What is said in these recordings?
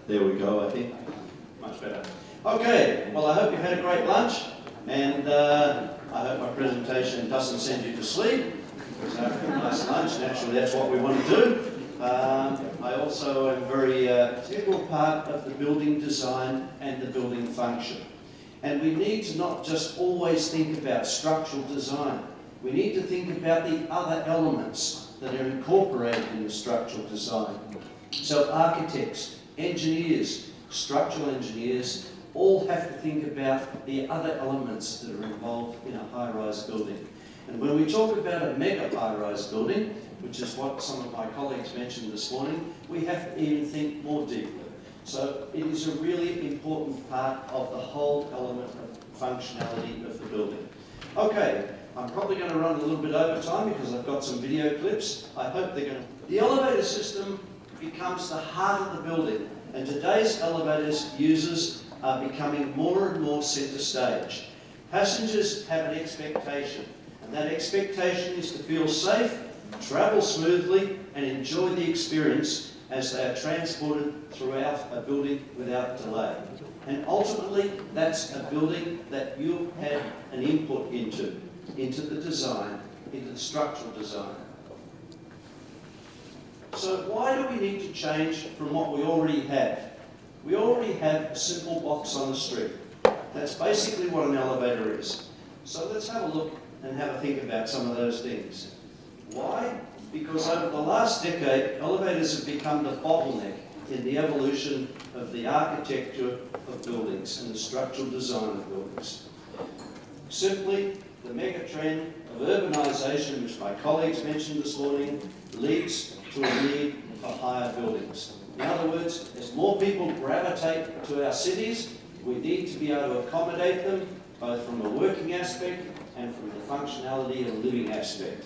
There we go, I think. Much better. Okay, well I hope you've had a great lunch, and I hope my presentation doesn't send you to sleep, because after a nice lunch, naturally that's what we want to do. I also am very integral part of the building design and the building function. And we need to not just always think about structural design. We need to think about the other elements that are incorporated in the structural design. So architects, engineers, structural engineers, all have to think about the other elements that are involved in a high-rise building. And when we talk about a mega high-rise building, which is what some of my colleagues mentioned this morning, we have to even think more deeply. So it is a really important part of the whole element of functionality of the building. Okay, I'm probably going to run a little bit over time because I've got some video clips. I hope they're going to... The elevator system becomes the heart of the building, and today's elevators users are becoming more and more centre stage. Passengers have an expectation, and that expectation is to feel safe, travel smoothly, and enjoy the experience as they are transported throughout a building without delay. And ultimately, that's a building that you have an input into the design, into the structural design. So why do we need to change from what we already have? We already have a simple box on the street. That's basically what an elevator is. So let's have a look and have a think about some of those things. Why? Because over the last decade, elevators have become the bottleneck in the evolution of the architecture of buildings and the structural design of buildings. Simply, the mega trend of urbanisation, which my colleagues mentioned this morning, leads to a need for higher buildings. In other words, as more people gravitate to our cities, we need to be able to accommodate them, both from a working aspect and from the functionality and living aspect.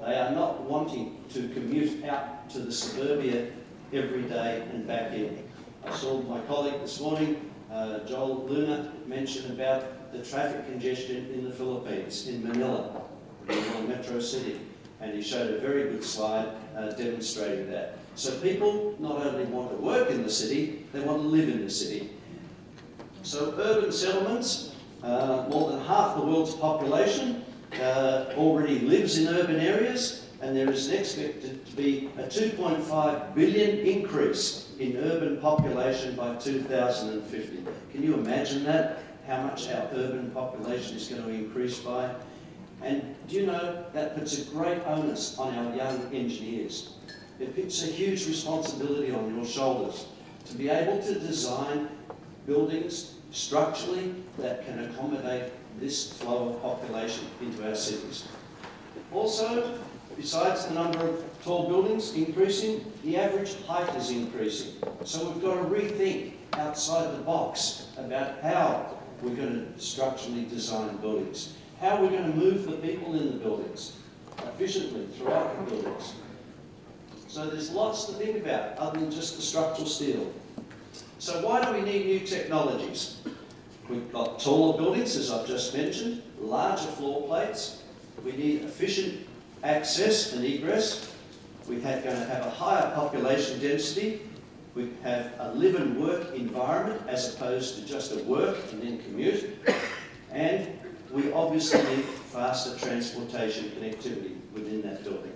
They are not wanting to commute out to the suburbia every day and back in. I saw my colleague this morning, Joel Luna, mention about the traffic congestion in the Philippines, in Manila, the metro city, and he showed a very good slide demonstrating that. So people not only want to work in the city, they want to live in the city. So urban settlements, more than half the world's population already lives in urban areas, and there is expected to be a 2.5 billion increase in urban population by 2050. Can you imagine that? How much our urban population is going to increase by? And do you know that puts a great onus on our young engineers? It puts a huge responsibility on your shoulders to be able to design buildings structurally that can accommodate this flow of population into our cities. Also, besides the number of tall buildings increasing, the average height is increasing. So we've got to rethink outside the box about how we're going to structurally design buildings, how we're going to move the people in the buildings efficiently throughout the buildings. So there's lots to think about other than just the structural steel. So why do we need new technologies? We've got taller buildings, as I've just mentioned, larger floor plates. We need efficient access and egress. We're going to have a higher population density. We have a live and work environment as opposed to just a work and then commute. And we obviously need faster transportation connectivity within that building.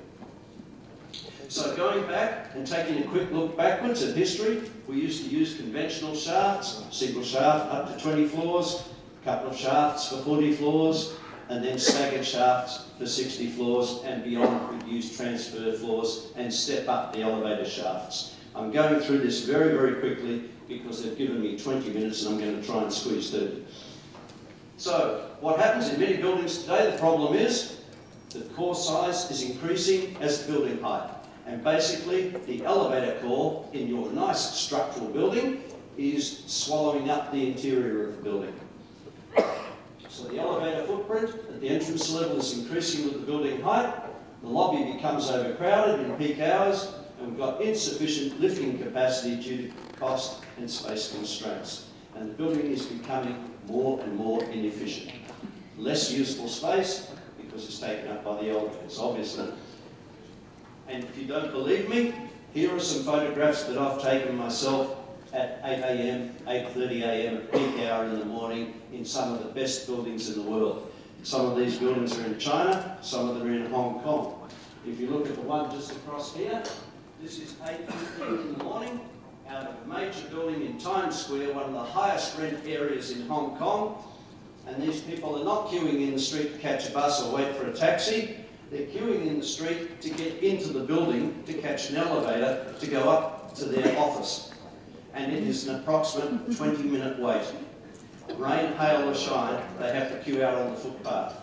So going back and taking a quick look backwards at history, we used to use conventional shafts, single shaft up to 20 floors, a couple of shafts for 40 floors, and then staggered shafts for 60 floors, and beyond we'd use transfer floors and step up the elevator shafts. I'm going through this very, very quickly because they've given me 20 minutes and I'm going to try and squeeze 30. So what happens in many buildings today, the problem is the core size is increasing as the building height. And basically, the elevator core in your nice structural building is swallowing up the interior of the building. So the elevator footprint at the entrance level is increasing with the building height. The lobby becomes overcrowded in peak hours, and we've got insufficient lifting capacity due to cost and space constraints. And the building is becoming more and more inefficient. Less usable space because it's taken up by the elevators, obviously. And if you don't believe me, here are some photographs that I've taken myself at 8 a.m., 8:30 a.m. at peak hour in the morning in some of the best buildings in the world. Some of these buildings are in China, some of them are in Hong Kong. If you look at the one just across here, this is 8:15 in the morning out of a major building in Times Square, one of the highest rent areas in Hong Kong. And these people are not queuing in the street to catch a bus or wait for a taxi. They're queuing in the street to get into the building to catch an elevator to go up to their office. And it is an approximate 20-minute wait. Rain, hail or shine, they have to queue out on the footpath.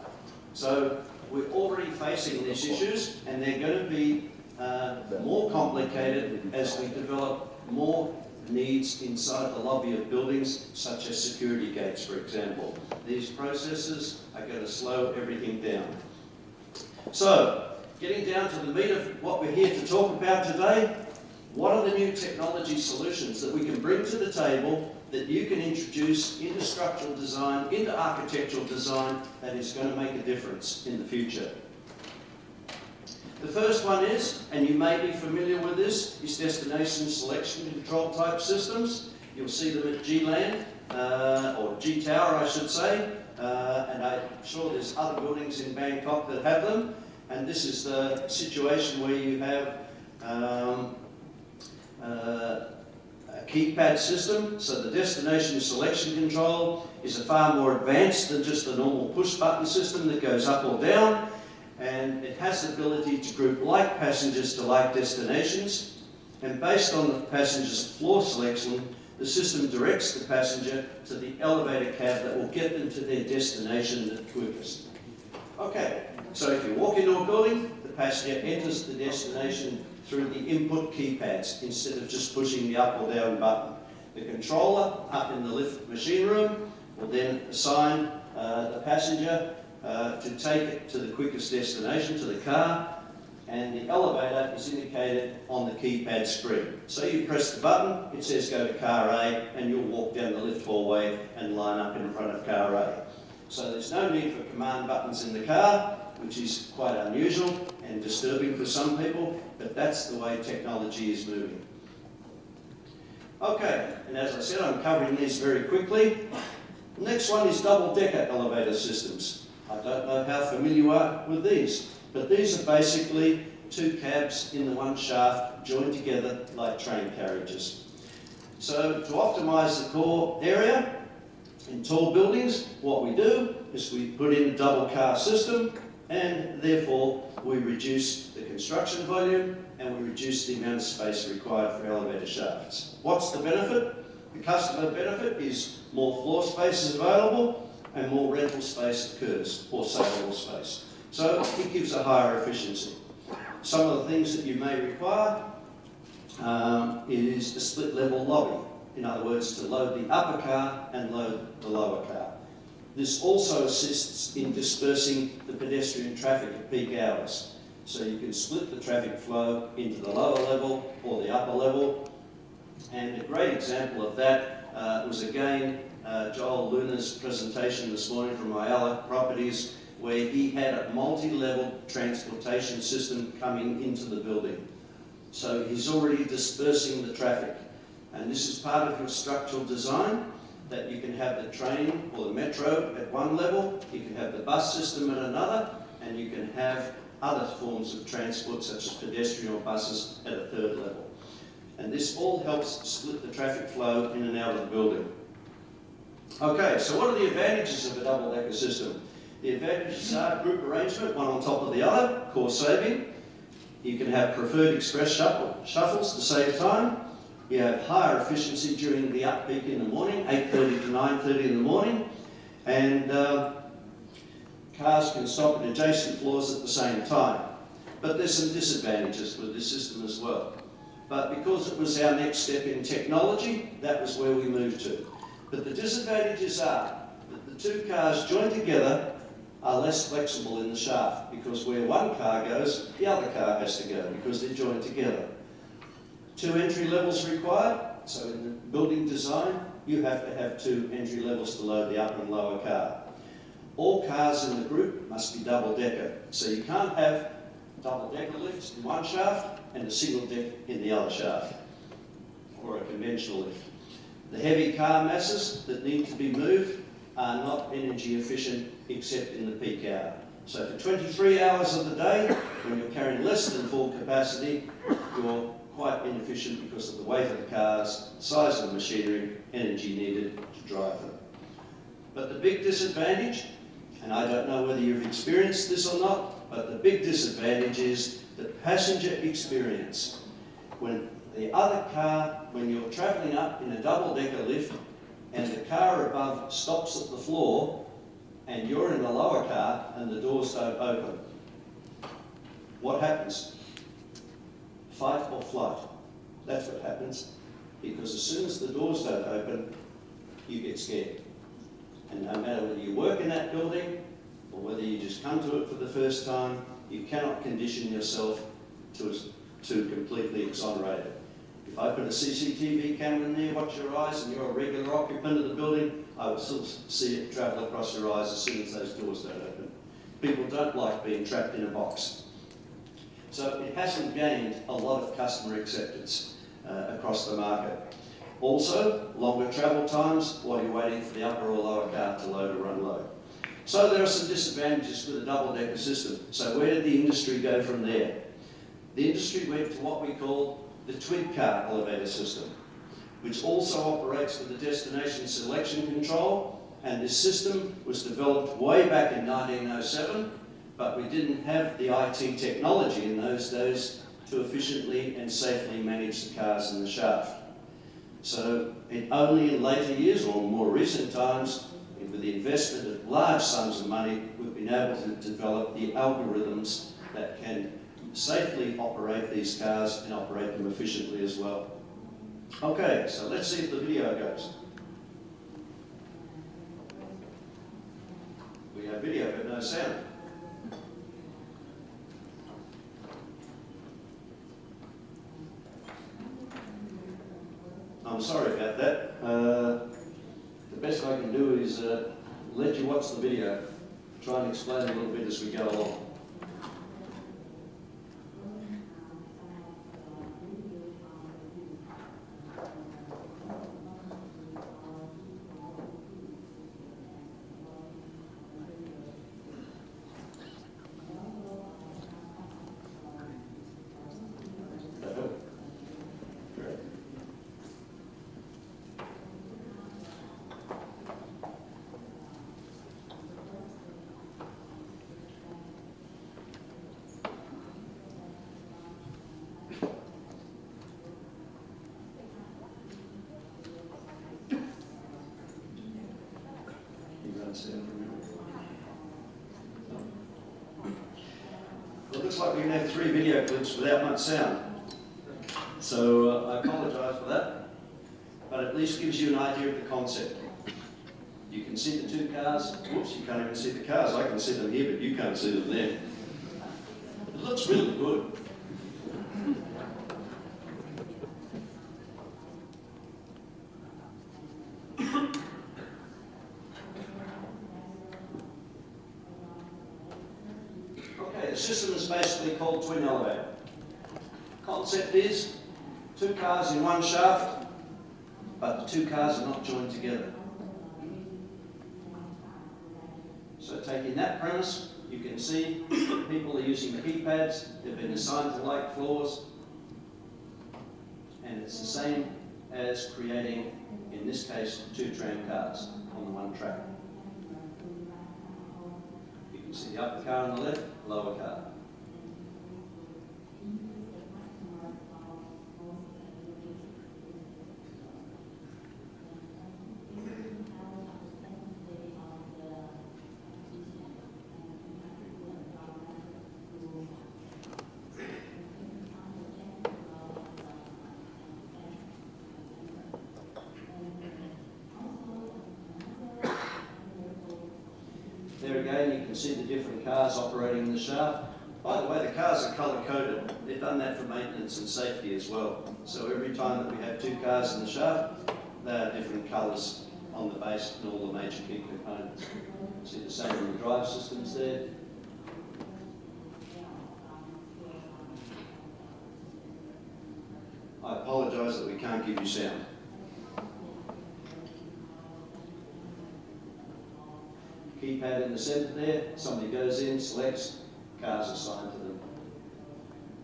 So we're already facing these issues, and they're going to be more complicated as we develop more needs inside the lobby of buildings, such as security gates, for example. These processes are going to slow everything down. So, getting down to the meat of what we're here to talk about today, what are the new technology solutions that we can bring to the table that you can introduce into structural design, into architectural design, that is going to make a difference in the future? The first one is, and you may be familiar with this, is destination selection control type systems. You'll see them at G-Land, or G-Tower I should say, and I'm sure there's other buildings in Bangkok that have them. And this is the situation where you have a keypad system. So the destination selection control is far more advanced than just the normal push button system that goes up or down. And it has the ability to group like passengers to like destinations. And based on the passenger's floor selection, the system directs the passenger to the elevator cab that will get them to their destination the quickest. Okay, so if you walk into a building, the passenger enters the destination through the input keypads instead of just pushing the up or down button. The controller up in the lift machine room will then assign the passenger to take it to the quickest destination, to the car, and the elevator is indicated on the keypad screen. So you press the button, it says go to car A, and you'll walk down the lift hallway and line up in front of car A. So there's no need for command buttons in the car, which is quite unusual and disturbing for some people, but that's the way technology is moving. Okay, and as I said, I'm covering these very quickly. The next one is double-decker elevator systems. I don't know how familiar you are with these, but these are basically two cabs in the one shaft joined together like train carriages. So to optimise the core area in tall buildings, what we do is we put in a double car system, and therefore we reduce the construction volume and we reduce the amount of space required for elevator shafts. What's the benefit? The customer benefit is more floor space is available and more rental space occurs, or saleable space. So it gives a higher efficiency. Some of the things that you may require is a split level lobby. In other words, to load the upper car and load the lower car. This also assists in dispersing the pedestrian traffic at peak hours. So you can split the traffic flow into the lower level or the upper level. And a great example of that was again Joel Luna's presentation this morning from Ayala Properties, where he had a multi-level transportation system coming into the building. So he's already dispersing the traffic. And this is part of your structural design, that you can have the train or the metro at one level, you can have the bus system at another, and you can have other forms of transport such as pedestrian or buses at a third level. And this all helps split the traffic flow in and out of the building. Okay, so what are the advantages of a double-decker system? The advantages are group arrangement, one on top of the other, cost saving. You can have preferred express shuffles to save time. You have higher efficiency during the up peak in the morning, 8:30 to 9:30 in the morning. And cars can stop at adjacent floors at the same time. But there's some disadvantages with this system as well. But because it was our next step in technology, that was where we moved to. But the disadvantages are that the two cars joined together are less flexible in the shaft, because where one car goes, the other car has to go because they're joined together. 2 entry levels required, so in the building design, you have to have 2 entry levels to load the upper and lower car. All cars in the group must be double-decker, so you can't have double-decker lifts in one shaft and a single deck in the other shaft, or a conventional lift. The heavy car masses that need to be moved are not energy efficient except in the peak hour. So for 23 hours of the day, when you're carrying less than full capacity, you're quite inefficient because of the weight of the cars, size of the machinery, energy needed to drive them. But the big disadvantage, and I don't know whether you've experienced this or not, but the big disadvantage is the passenger experience. When the other car, when you're travelling up in a double-decker lift and the car above stops at the floor and you're in the lower car and the doors don't open, what happens? Fight or flight. That's what happens, because as soon as the doors don't open, you get scared. And no matter whether you work in that building or whether you just come to it for the first time, you cannot condition yourself to completely exonerate it. If I put a CCTV camera in there, watch your eyes, and you're a regular occupant of the building, I will still see it travel across your eyes as soon as those doors don't open. People don't like being trapped in a box. So it hasn't gained a lot of customer acceptance across the market. Also, longer travel times while you're waiting for the upper or lower car to load or unload. So there are some disadvantages with a double-decker system. So where did the industry go from there? The industry went to what we call the twin car elevator system, which also operates with the destination selection control, and this system was developed way back in 1907, but we didn't have the IT technology in those days to efficiently and safely manage the cars in the shaft. So only in later years or more recent times, with the investment of large sums of money, we've been able to develop the algorithms that can safely operate these cars and operate them efficiently as well. Okay, so let's see if the video goes. We have video but no sound. I'm sorry about that. The best I can do is let you watch the video, try and explain a little bit as we go along. Well, it looks like we can have 3 video clips without much sound. So I apologise for that, but at least gives you an idea of the concept. You can see the 2 cars. Whoops, you can't even see the cars. I can see them here, but you can't see them there. It looks really good. The system is basically called twin elevator. Concept is 2 cars in one shaft, but the 2 cars are not joined together. So taking that premise, you can see people are using the keypads, they've been assigned to like floors, and it's the same as creating, in this case, 2 tram cars on the one track. You can see the upper car on the left, lower car. There again, you can see the different cars operating in the shaft. By the way, the cars are colour-coded. They've done that for maintenance and safety as well. So every time that we have 2 cars in the shaft, they are different colours on the base and all the major key components. See the same in the drive systems there. I apologise that we can't give you sound. keypad in the centre there, somebody goes in, selects, cars assigned to them.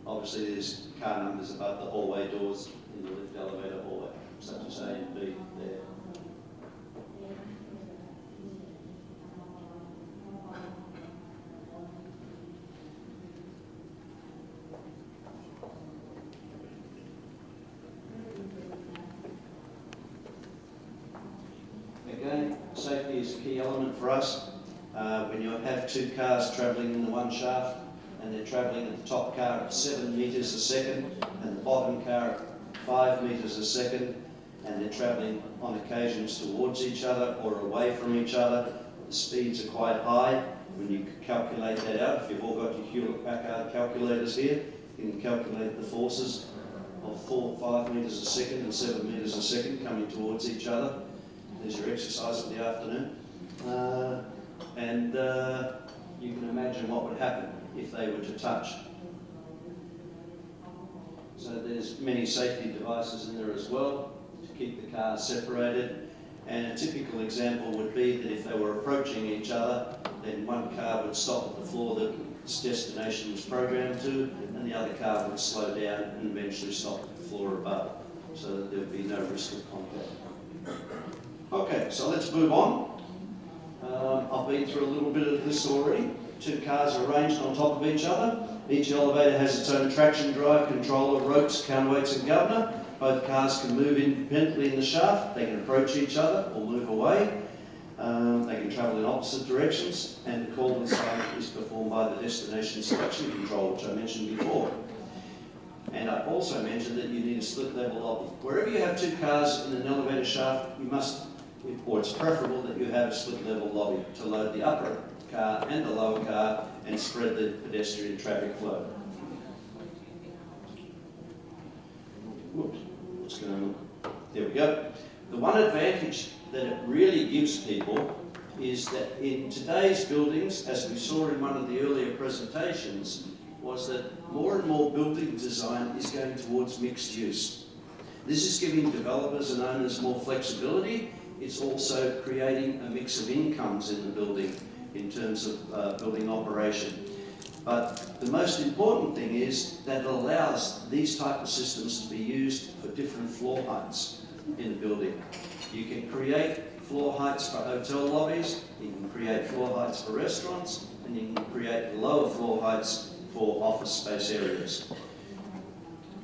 Obviously there's car numbers above the hallway doors in the lift elevator hallway, such as A and B there. Again, safety is a key element for us. When you have two cars travelling in the one shaft and they're travelling at the top car at 7 metres a second and the bottom car at 5 metres a second, and they're travelling on occasions towards each other or away from each other, the speeds are quite high. When you calculate that out, if you've all got your Hewlett-Packard calculators here, you can calculate the forces of 4 or 5 metres a second and 7 metres a second coming towards each other. There's your exercise of the afternoon. You can imagine what would happen if they were to touch. So there's many safety devices in there as well to keep the cars separated. And a typical example would be that if they were approaching each other, then one car would stop at the floor that its destination was programmed to, and the other car would slow down and eventually stop at the floor above, so that there would be no risk of contact. Okay, so let's move on. I've been through a little bit of this already. Two cars are arranged on top of each other. Each elevator has its own traction drive, controller, ropes, counterweights and governor. Both cars can move independently in the shaft. They can approach each other or move away. They can travel in opposite directions, and the call and sign is performed by the destination selection control, which I mentioned before. And I also mentioned that you need a split level lobby. Wherever you have two cars in an elevator shaft, you must, or it's preferable that you have a split level lobby to load the upper car and the lower car and spread the pedestrian traffic flow. Whoops, what's going on? There we go. The one advantage that it really gives people is that in today's buildings, as we saw in one of the earlier presentations, was that more and more building design is going towards mixed use. This is giving developers and owners more flexibility. It's also creating a mix of incomes in the building in terms of building operation. But the most important thing is that it allows these type of systems to be used for different floor heights in the building. You can create floor heights for hotel lobbies, you can create floor heights for restaurants, and you can create lower floor heights for office space areas.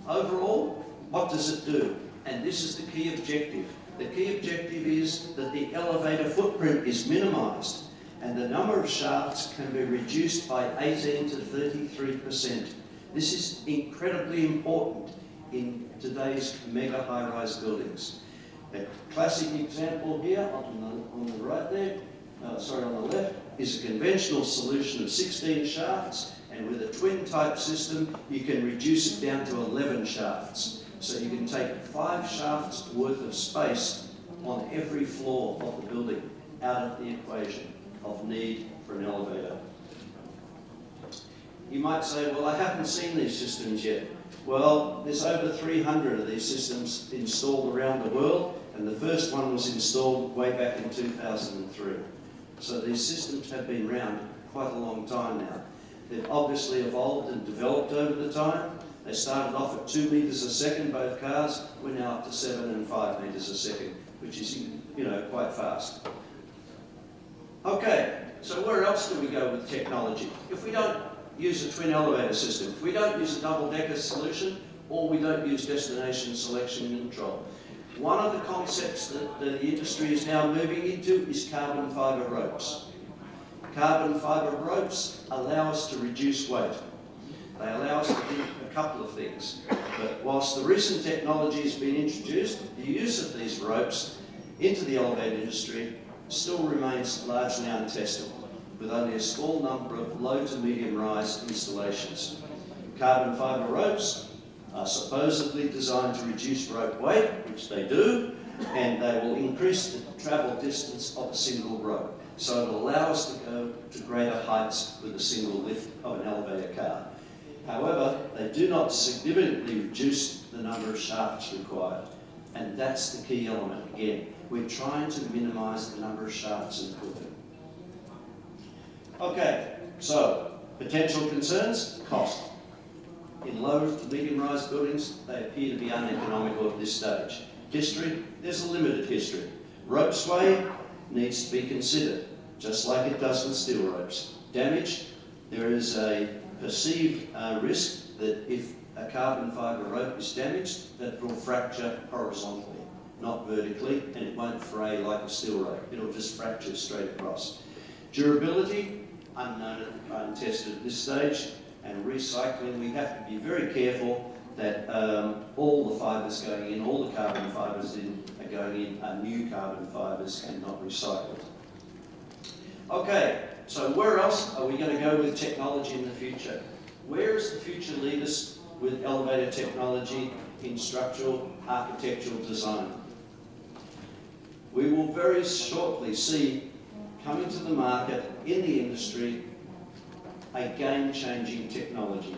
Overall, what does it do? And this is the key objective. The key objective is that the elevator footprint is minimised and the number of shafts can be reduced by 18 to 33%. This is incredibly important in today's mega high-rise buildings. A classic example here on the right there, on the left, is a conventional solution of 16 shafts, and with a twin type system you can reduce it down to 11 shafts. So you can take 5 shafts worth of space on every floor of the building out of the equation of need for an elevator. You might say, well, I haven't seen these systems yet. Well, there's over 300 of these systems installed around the world, and the first one was installed way back in 2003. So these systems have been around quite a long time now. They've obviously evolved and developed over the time. They started off at 2 meters a second, both cars. We're now up to 7 and 5 meters a second, which is, quite fast. Okay, so where else do we go with technology? If we don't use a twin elevator system, if we don't use a double-decker solution, or we don't use destination selection and control, one of the concepts that the industry is now moving into is carbon fibre ropes. Carbon fibre ropes allow us to reduce weight. They allow us to do a couple of things. But whilst the recent technology has been introduced, the use of these ropes into the elevator industry still remains largely untested, with only a small number of low to medium rise installations. Carbon fibre ropes are supposedly designed to reduce rope weight, which they do, and they will increase the travel distance of a single rope. So it will allow us to go to greater heights with a single lift of an elevator car. However, they do not significantly reduce the number of shafts required, and that's the key element. Again, we're trying to minimise the number of shafts in the building. Okay, so potential concerns, cost. In low to medium-rise buildings, they appear to be uneconomical at this stage. History, there's a limited history. Rope sway needs to be considered, just like it does with steel ropes. Damage, there is a perceived risk that if a carbon fibre rope is damaged, that it will fracture horizontally, not vertically, and it won't fray like a steel rope. It'll just fracture straight across. Durability, unknown and untested at this stage. And recycling, we have to be very careful that all the fibres going in, all the carbon fibres are going in are new carbon fibres and not recycled. Okay, so where else are we going to go with technology in the future? Where is the future lead us with elevator technology in structural architectural design? We will very shortly see coming to the market in the industry a game-changing technology.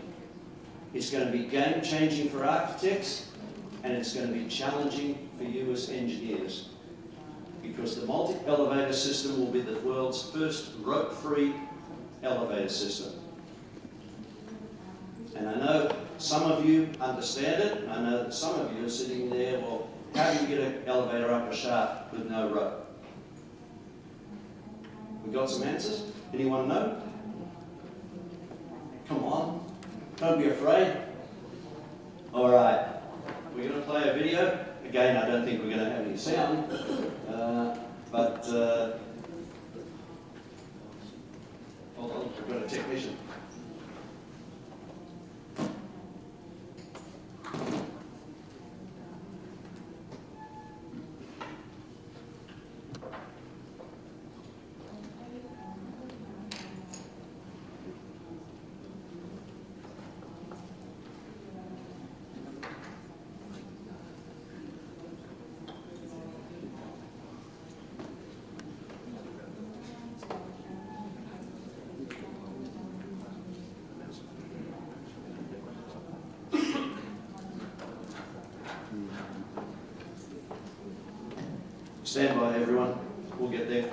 It's going to be game-changing for architects, and it's going to be challenging for you as engineers, because the multi-elevator system will be the world's first rope-free elevator system. And I know some of you understand it. I know that some of you are sitting there, well, how do you get an elevator up a shaft with no rope? We got some answers? Anyone know? Come on, don't be afraid. All right, we're going to play a video. Again, I don't think we're going to have any sound, but hold on, we've got a technician. Stand by, everyone. We'll get there.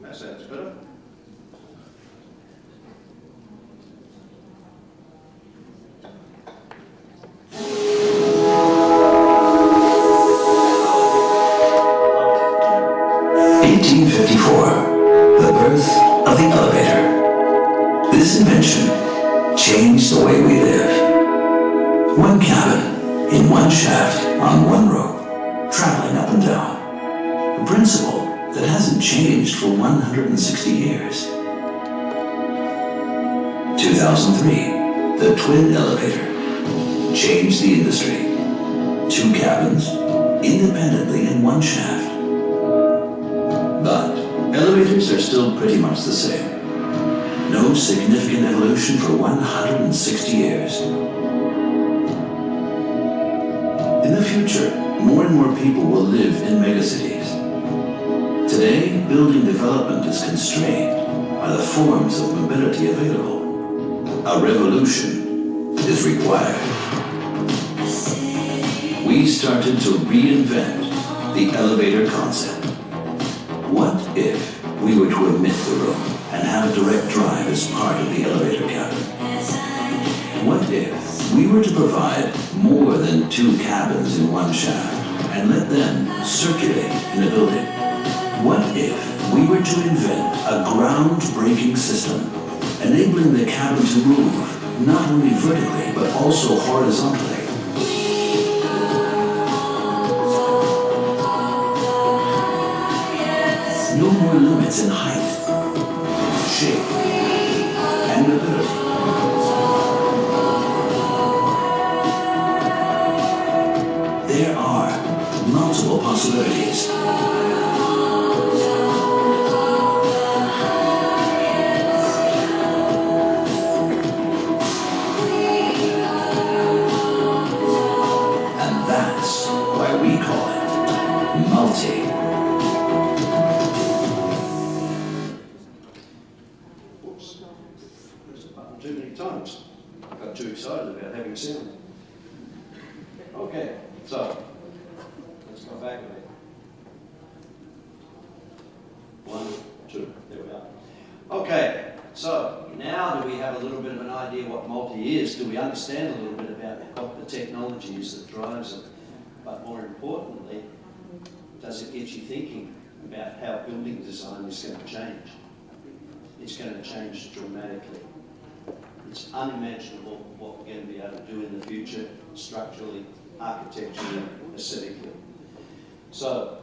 That sounds better. The birth of the elevator. This invention changed the way we live. One cabin, in one shaft, on one rope, traveling up and down. A principle that hasn't changed for 160 years. 2003, the twin elevator changed the industry. Two cabins, independently in one shaft. But elevators are still pretty much the same. No significant evolution for 160 years. In the future, more and more people will live in megacities. Today, building development is constrained by the forms of mobility available. A revolution is required. We started to reinvent the elevator concept. What if we were to omit the rope and have direct drive as part of the elevator cabin? What if we were to provide more than two cabins in one shaft and let them circulate in a building? What if we were to invent a groundbreaking system enabling the cabin to move not only vertically but also horizontally? No more limits in height, shape, and mobility. There are hearing sound. Okay, so let's go back a bit. 1, 2, there we are. Okay, so now do we have a little bit of an idea what multi is? Do we understand a little bit about what the technology is that drives it? But more importantly, does it get you thinking about how building design is going to change? It's going to change dramatically. It's unimaginable what we're going to be able to do in the future, structurally, architecturally, aesthetically. So,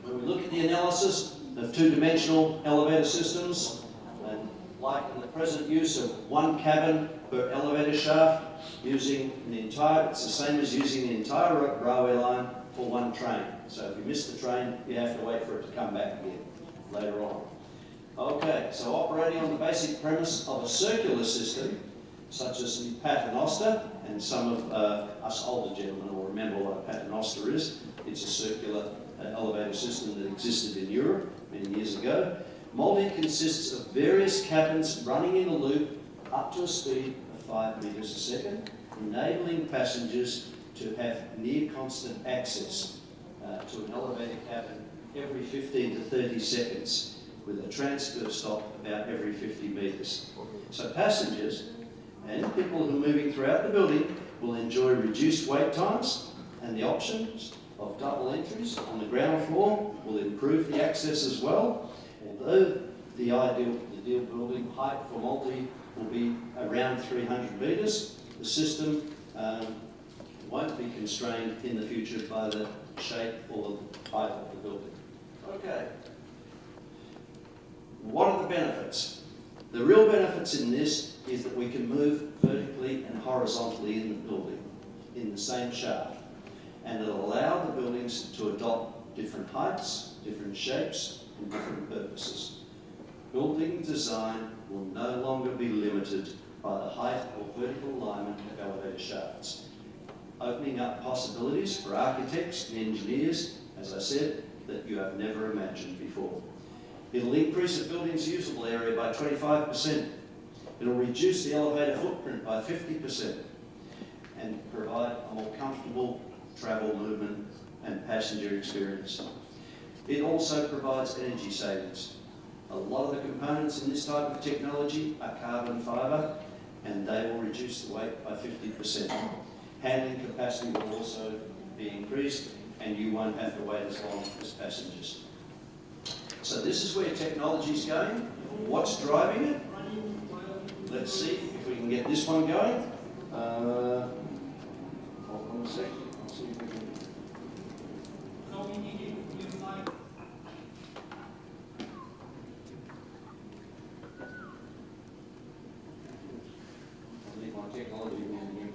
when we look at the analysis of two-dimensional elevator systems, and like in the present use of one cabin per elevator shaft, using it's the same as using the entire railway line for one train. So if you miss the train, you have to wait for it to come back again later on. Okay, so operating on the basic premise of a circular system, such as the paternoster, and some of us older gentlemen will remember what a paternoster is. It's a circular elevator system that existed in Europe many years ago. Multi consists of various cabins running in a loop up to a speed of 5 meters a second, enabling passengers to have near constant access to an elevator cabin every 15 to 30 seconds, with a transfer stop about every 50 metres. So passengers and people who are moving throughout the building will enjoy reduced wait times, and the options of double entries on the ground floor will improve the access as well. Although the ideal building height for multi will be around 300 metres, the system won't be constrained in the future by the shape or the height of the building. Okay. What are the benefits? The real benefits in this is that we can move vertically and horizontally in the building in the same shaft, and it'll allow the buildings to adopt different heights, different shapes, and different purposes. Building design will no longer be limited by the height or vertical alignment of elevator shafts, opening up possibilities for architects and engineers, as I said, that you have never imagined before. It'll increase a building's usable area by 25%. It'll reduce the elevator footprint by 50% and provide a more comfortable travel, movement and passenger experience. It also provides energy savings. A lot of the components in this type of technology are carbon fibre, and they will reduce the weight by 50%. Handling capacity will also be increased, and you won't have to wait as long as passengers. So this is where technology is going. What's driving it? Let's see if we can get this one going. Hold on a sec. I'll see if we can. I'll leave my technology man here.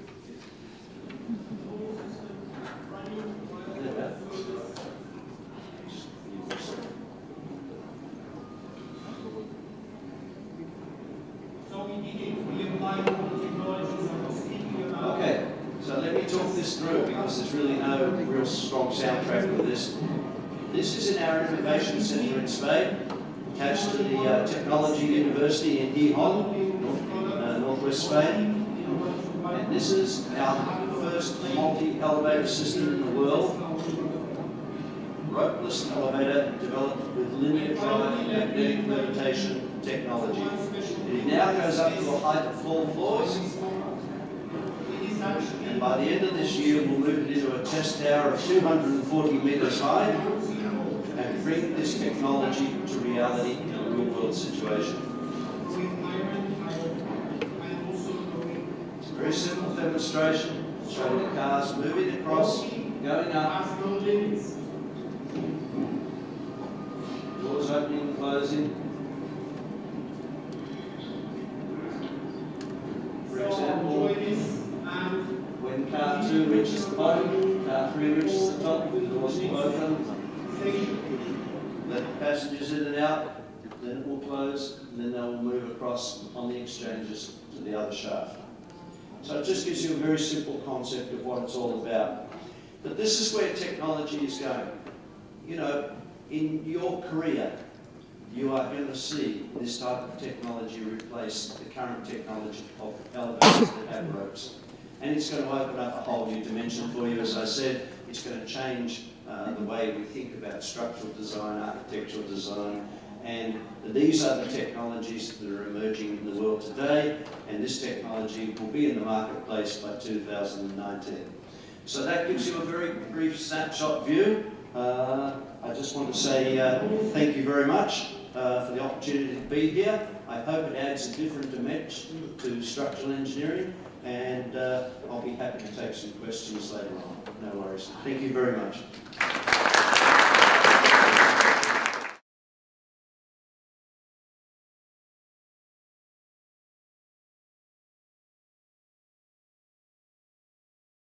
Okay, so let me talk this through because there's really no real strong soundtrack for this. This is in our Innovation Centre in Spain, attached to the Technology University in Gijón, northwest Spain. And this is our first multi-elevator system in the world. Ropeless elevator developed with linear drive magnetic levitation technology. It now goes up to a height of 4 floors. And by the end of this year, we'll move it into a test tower of 240 metres high and bring this technology to reality in a real-world situation. It's a very simple demonstration, showing the cars moving across, going up, doors opening and closing. For example, when car 2 reaches the bottom, car 3 reaches the top, the doors will open. Let the passengers in and out, then it will close, and then they will move across on the exchanges to the other shaft. So it just gives you a very simple concept of what it's all about. But this is where technology is going. You know, in your career, you are going to see this type of technology replace the current technology of elevators that have ropes. and it's going to open up a whole new dimension for you. As I said, it's going to change the way we think about structural design, architectural design, and these are the technologies that are emerging in the world today, and this technology will be in the marketplace by 2019. So that gives you a very brief snapshot view. I just want to say thank you very much for the opportunity to be here. I hope it adds a different dimension to structural engineering, and I'll be happy to take some questions later on. No worries. Thank you very much.